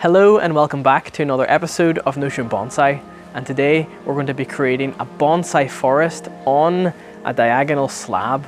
Hello and welcome back to another episode of Notion Bonsai, and today we're going to be creating a bonsai forest on a diagonal slab.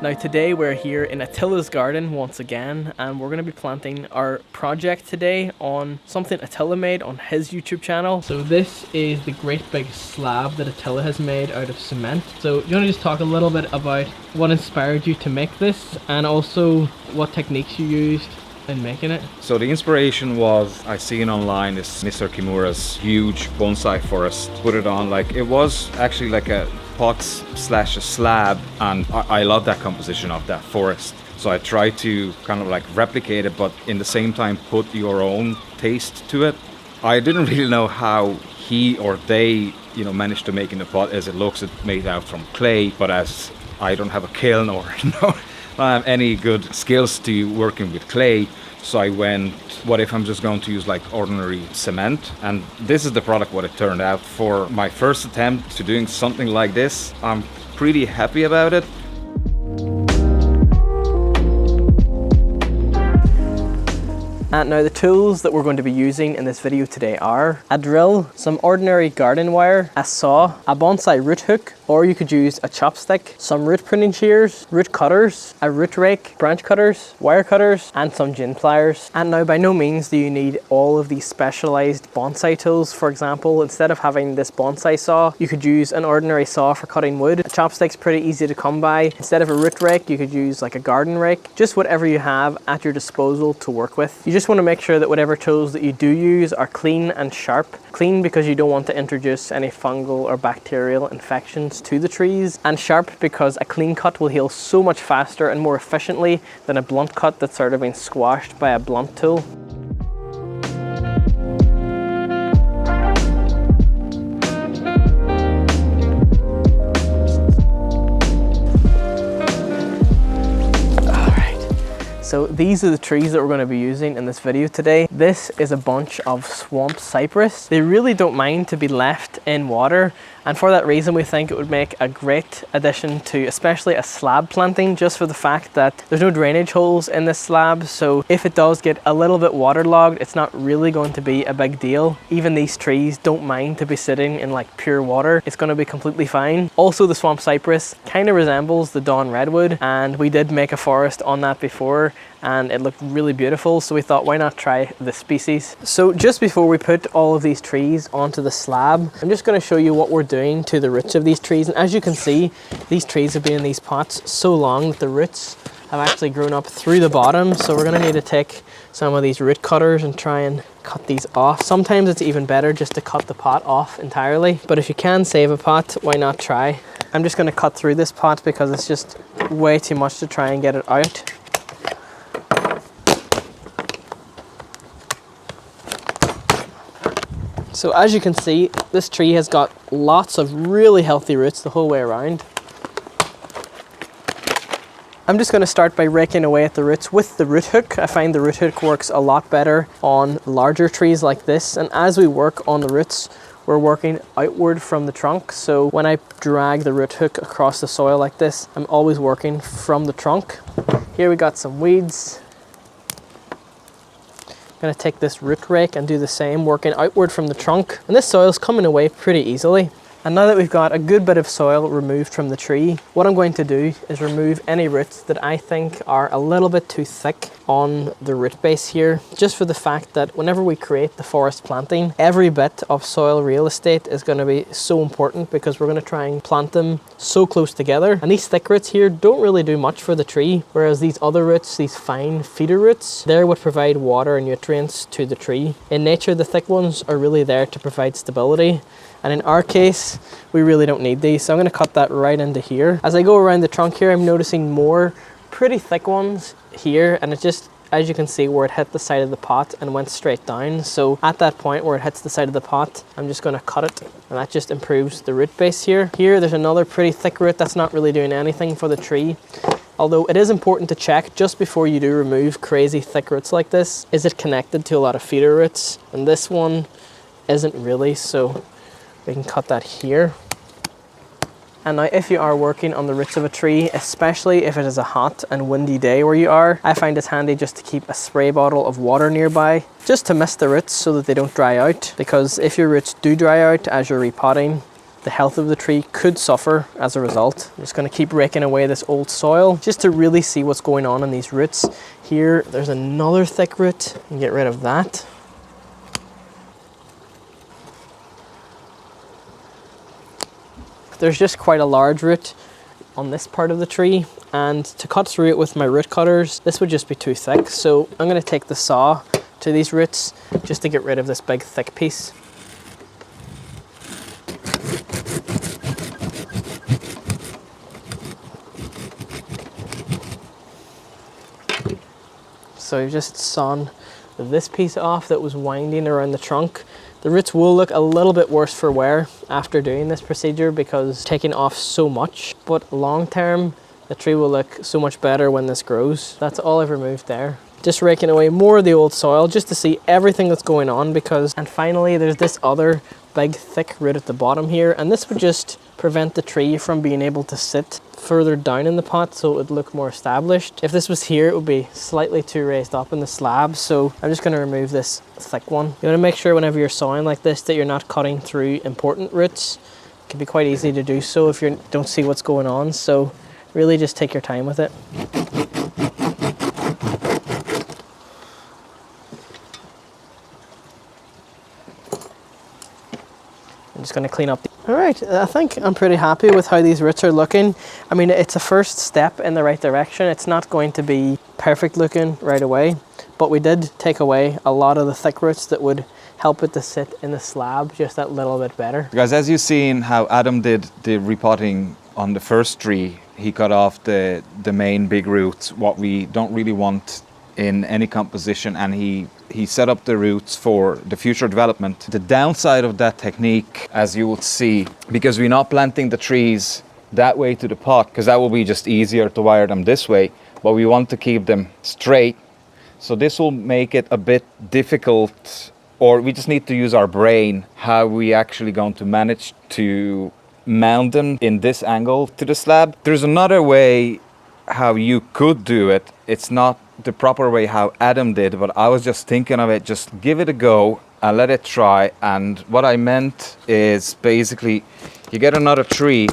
Now today we're here in Attila's garden once again, and we're going to be planting our project today on something Attila made on his YouTube channel. So this is the great big slab that Attila has made out of cement. So you want to just talk a little bit about what inspired you to make this and also what techniques you used in making it? So the inspiration was, I seen online this Mr. Kimura's huge bonsai forest. Put it on, like it was actually like a pot/a slab, and I love that composition of that forest. So I tried to kind of like replicate it, but in the same time put your own taste to it. I didn't really know how he or they, managed to make in the pot. As it looks, it's made out from clay, but as I don't have a kiln or don't have any good skills to working with clay, so I went, what if I'm just going to use like ordinary cement? And this is the product what it turned out. For my first attempt to doing something like this, I'm pretty happy about it. And now the tools that we're going to be using in this video today are a drill, some ordinary garden wire, a saw, a bonsai root hook, or you could use a chopstick, some root pruning shears, root cutters, a root rake, branch cutters, wire cutters, and some gin pliers. And now by no means do you need all of these specialized bonsai tools. For example, instead of having this bonsai saw, you could use an ordinary saw for cutting wood. A chopstick's pretty easy to come by. Instead of a root rake, you could use like a garden rake, just whatever you have at your disposal to work with. You just want to make sure that whatever tools that you do use are clean and sharp. Clean because you don't want to introduce any fungal or bacterial infections to the trees, and sharp because a clean cut will heal so much faster and more efficiently than a blunt cut that's sort of been squashed by a blunt tool. So these are the trees that we're going to be using in this video today. This is a bunch of Swamp Cypress. They really don't mind to be left in water, and for that reason we think it would make a great addition to especially a slab planting, just for the fact that there's no drainage holes in this slab, so if it does get a little bit waterlogged, it's not really going to be a big deal. Even these trees don't mind to be sitting in like pure water. It's going to be completely fine. Also, the Swamp Cypress kind of resembles the Dawn Redwood, and we did make a forest on that before and it looked really beautiful, so we thought why not try this species. So just before we put all of these trees onto the slab, I'm just going to show you what we're doing to the roots of these trees. And as you can see, these trees have been in these pots so long that the roots have actually grown up through the bottom, so we're going to need to take some of these root cutters and try and cut these off. Sometimes it's even better just to cut the pot off entirely, but if you can save a pot, why not try? I'm just going to cut through this pot because it's just way too much to try and get it out. So as you can see, this tree has got lots of really healthy roots the whole way around. I'm just going to start by raking away at the roots with the root hook. I find the root hook works a lot better on larger trees like this, and as we work on the roots, we're working outward from the trunk. So when I drag the root hook across the soil like this, I'm always working from the trunk. Here we got some weeds. I'm going to take this root rake and do the same, working outward from the trunk, and this soil's coming away pretty easily. And now that we've got a good bit of soil removed from the tree, what I'm going to do is remove any roots that I think are a little bit too thick on the root base here, just for the fact that whenever we create the forest planting, every bit of soil real estate is going to be so important, because we're going to try and plant them so close together. And these thick roots here don't really do much for the tree, whereas these other roots, these fine feeder roots, they're what provide water and nutrients to the tree. In nature, the thick ones are really there to provide stability. And in our case, we really don't need these. So I'm going to cut that right into here. As I go around the trunk here, I'm noticing more pretty thick ones here. And it just, as you can see, where it hit the side of the pot and went straight down. So at that point where it hits the side of the pot, I'm just going to cut it. And that just improves the root base here. Here, there's another pretty thick root that's not really doing anything for the tree. Although it is important to check just before you do remove crazy thick roots like this, is it connected to a lot of feeder roots? And this one isn't really, so we can cut that here. And now if you are working on the roots of a tree, especially if it is a hot and windy day where you are, I find it's handy just to keep a spray bottle of water nearby, just to mist the roots so that they don't dry out. Because if your roots do dry out as you're repotting, the health of the tree could suffer as a result. I'm just going to keep raking away this old soil just to really see what's going on in these roots. Here, there's another thick root, and get rid of that. There's just quite a large root on this part of the tree, and to cut through it with my root cutters, this would just be too thick. So I'm going to take the saw to these roots just to get rid of this big thick piece. So I've just sawn this piece off that was winding around the trunk. The roots will look a little bit worse for wear after doing this procedure because taking off so much, but long term, the tree will look so much better when this grows. That's all I've removed there. Just raking away more of the old soil just to see everything that's going on and finally there's this other big thick root at the bottom here, and this would just prevent the tree from being able to sit further down in the pot so it would look more established. If this was here, it would be slightly too raised up in the slab, so I'm just going to remove this thick one. You want to make sure whenever you're sawing like this that you're not cutting through important roots. It can be quite easy to do so if you don't see what's going on, so really just take your time with it. I'm just going to clean up. All right, I think I'm pretty happy with how these roots are looking. I mean, it's a first step in the right direction. It's not going to be perfect looking right away, but we did take away a lot of the thick roots that would help it to sit in the slab just that little bit better. Guys, as you've seen how Adam did the repotting on the first tree, he cut off the main big roots, what we don't really want in any composition, and he set up the roots for the future development. The downside of that technique, as you will see, because we're not planting the trees that way to the pot, because that will be just easier to wire them this way, but we want to keep them straight. So this will make it a bit difficult, or we just need to use our brain, how we actually going to manage to mount them in this angle to the slab. There's another way how you could do it. It's not the proper way how Adam did, but I was just thinking of it, just give it a go and let it try. And what I meant is basically you get another tree,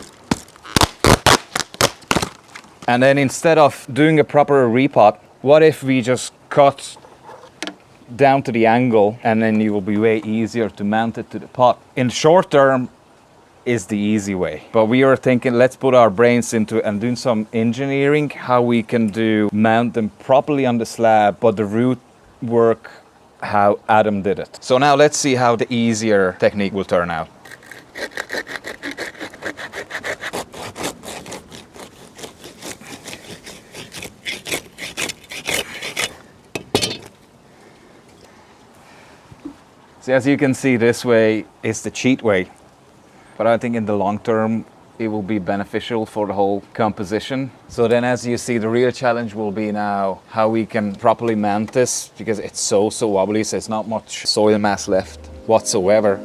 and then instead of doing a proper repot, what if we just cut down to the angle, and then it will be way easier to mount it to the pot. In short term is the easy way, but we are thinking let's put our brains into it and do some engineering how we can mount them properly on the slab, but the root work how Adam did it. So now let's see how the easier technique will turn out. So as you can see, this way is the cheat way. But I think in the long term, it will be beneficial for the whole composition. So then as you see, the real challenge will be now how we can properly mount this, because it's so wobbly, so it's not much soil mass left whatsoever.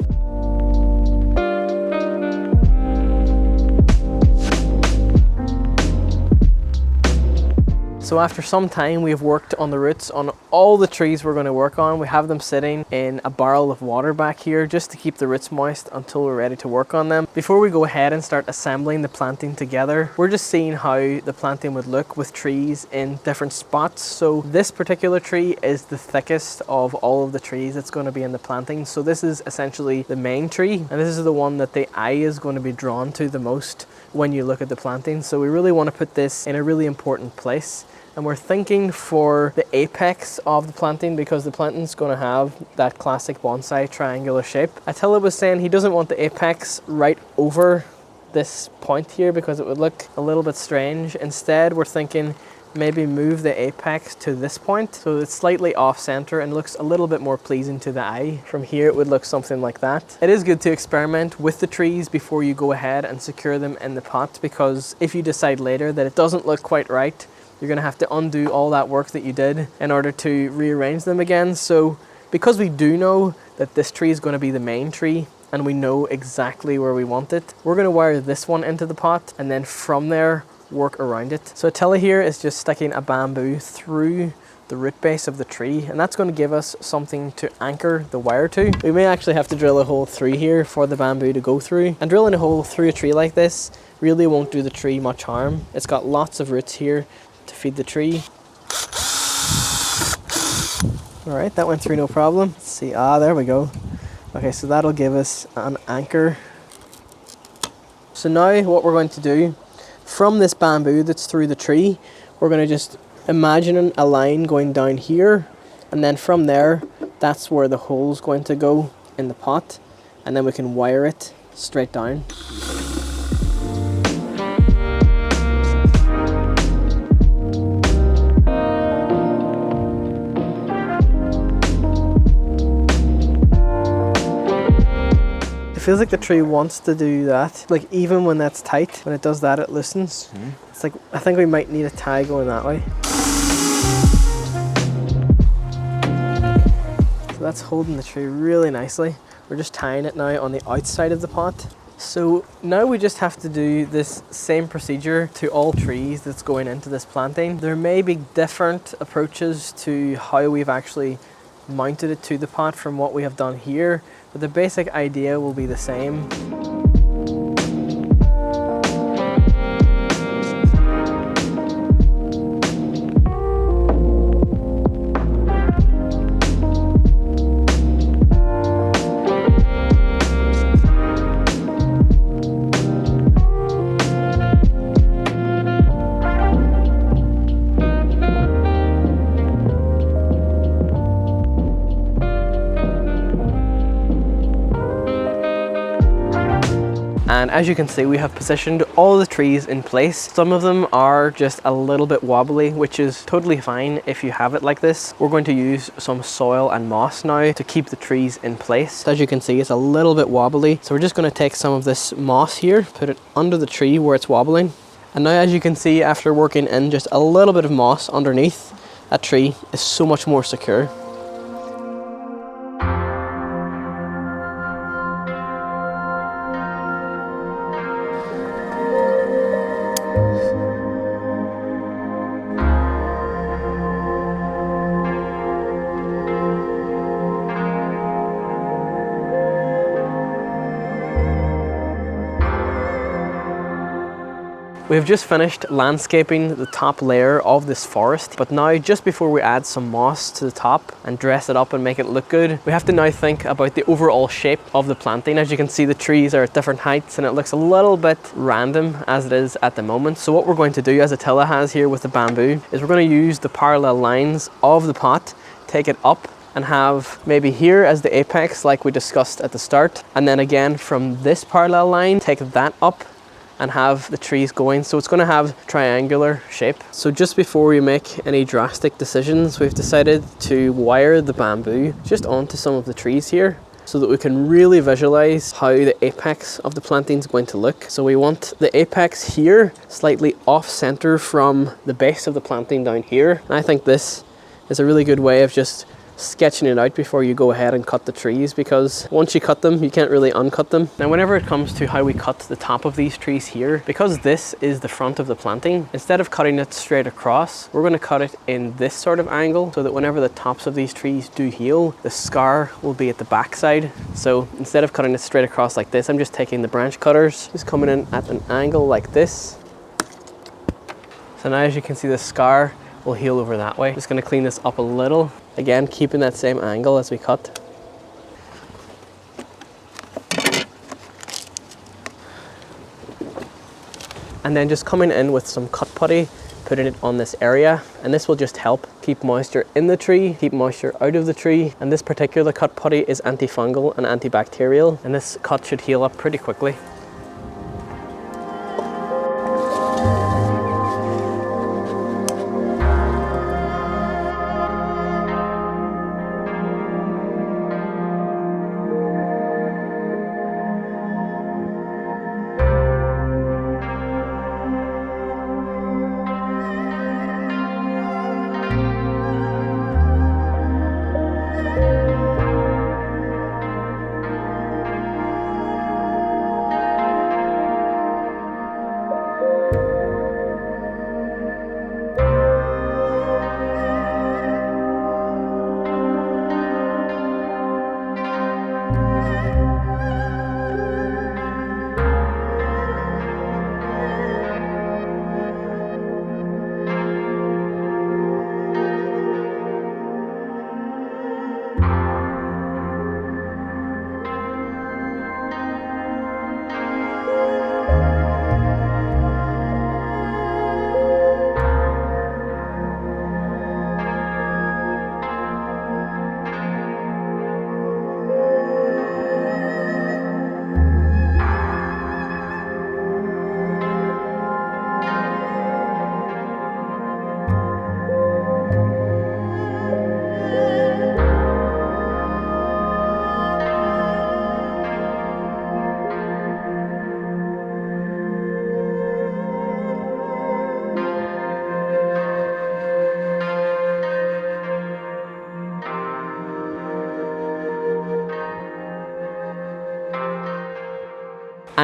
So after some time, we've worked on the roots on all the trees we're going to work on. We have them sitting in a barrel of water back here just to keep the roots moist until we're ready to work on them. Before we go ahead and start assembling the planting together, we're just seeing how the planting would look with trees in different spots. So this particular tree is the thickest of all of the trees that's going to be in the planting. So this is essentially the main tree, and this is the one that the eye is going to be drawn to the most when you look at the planting. So we really want to put this in a really important place. And we're thinking for the apex of the planting, because the planting's going to have that classic bonsai triangular shape. Attila was saying he doesn't want the apex right over this point here because it would look a little bit strange. Instead, we're thinking maybe move the apex to this point so it's slightly off center and looks a little bit more pleasing to the eye. From here it would look something like that. It is good to experiment with the trees before you go ahead and secure them in the pot, because if you decide later that it doesn't look quite right, you're gonna have to undo all that work that you did in order to rearrange them again. So because we do know that this tree is gonna be the main tree and we know exactly where we want it, we're gonna wire this one into the pot and then from there work around it. So Attila here is just sticking a bamboo through the root base of the tree, and that's going to give us something to anchor the wire to. We may actually have to drill a hole through here for the bamboo to go through, and drilling a hole through a tree like this really won't do the tree much harm. It's got lots of roots here to feed the tree. All right, that went through no problem. Let's see, there we go. Okay, so that'll give us an anchor. So now what we're going to do, from this bamboo that's through the tree, we're going to just imagine a line going down here, and then from there, that's where the hole's going to go in the pot, and then we can wire it straight down. It feels like the tree wants to do that. Like even when that's tight, when it does that, it loosens. It's like, I think we might need a tie going that way. So that's holding the tree really nicely. We're just tying it now on the outside of the pot. So now we just have to do this same procedure to all trees that's going into this planting. There may be different approaches to how we've actually mounted it to the pot from what we have done here, but the basic idea will be the same. And as you can see, we have positioned all the trees in place. Some of them are just a little bit wobbly, which is totally fine if you have it like this. We're going to use some soil and moss now to keep the trees in place. As you can see, it's a little bit wobbly. So we're just going to take some of this moss here, put it under the tree where it's wobbling. And now as you can see, after working in just a little bit of moss underneath, that tree is so much more secure. We have just finished landscaping the top layer of this forest, but now just before we add some moss to the top and dress it up and make it look good, we have to now think about the overall shape of the planting. As you can see, the trees are at different heights and it looks a little bit random as it is at the moment. So what we're going to do, as Attila has here with the bamboo, is we're going to use the parallel lines of the pot, take it up and have maybe here as the apex like we discussed at the start, and then again from this parallel line, take that up and have the trees going. So it's going to have triangular shape. So just before we make any drastic decisions, we've decided to wire the bamboo just onto some of the trees here so that we can really visualize how the apex of the planting is going to look. So we want the apex here slightly off center from the base of the planting down here. And I think this is a really good way of just sketching it out before you go ahead and cut the trees, because once you cut them you can't really uncut them. Now whenever it comes to how we cut the top of these trees here, because this is the front of the planting, instead of cutting it straight across, we're going to cut it in this sort of angle so that whenever the tops of these trees do heal, the scar will be at the back side. So instead of cutting it straight across like this, I'm just taking the branch cutters, just coming in at an angle like this. So now as you can see, the scar will heal over that way. Just going to clean this up a little. Again, keeping that same angle as we cut. And then just coming in with some cut putty, putting it on this area, and this will just help keep moisture in the tree, keep moisture out of the tree. And this particular cut putty is antifungal and antibacterial, and this cut should heal up pretty quickly.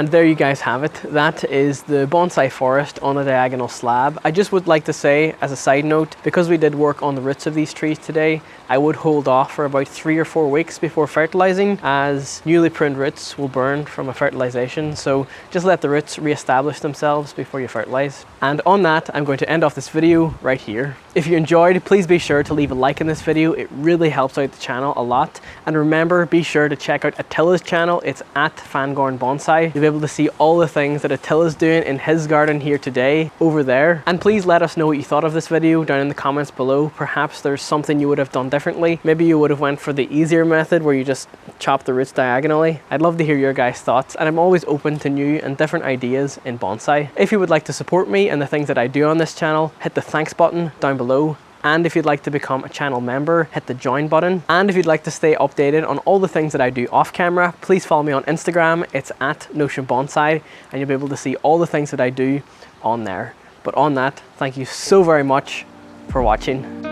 And there you guys have it. That is the bonsai forest on a diagonal slab. I just would like to say, as a side note, because we did work on the roots of these trees today, I would hold off for about 3 or 4 weeks before fertilizing, as newly pruned roots will burn from a fertilization. So just let the roots re-establish themselves before you fertilize. And on that, I'm going to end off this video right here. If you enjoyed, please be sure to leave a like in this video. It really helps out the channel a lot. And remember, be sure to check out Attila's channel. It's at Fangorn Bonsai. You'll be able to see all the things that Attila's doing in his garden here today over there. And please let us know what you thought of this video down in the comments below. Perhaps there's something you would have done differently. Maybe you would have went for the easier method where you just chop the roots diagonally. I'd love to hear your guys' thoughts, and I'm always open to new and different ideas in bonsai. If you would like to support me and the things that I do on this channel, hit the thanks button down below. And if you'd like to become a channel member, hit the join button. And if you'd like to stay updated on all the things that I do off camera, please follow me on Instagram. It's at notionbonsai, and you'll be able to see all the things that I do on there. But on that, thank you so very much for watching.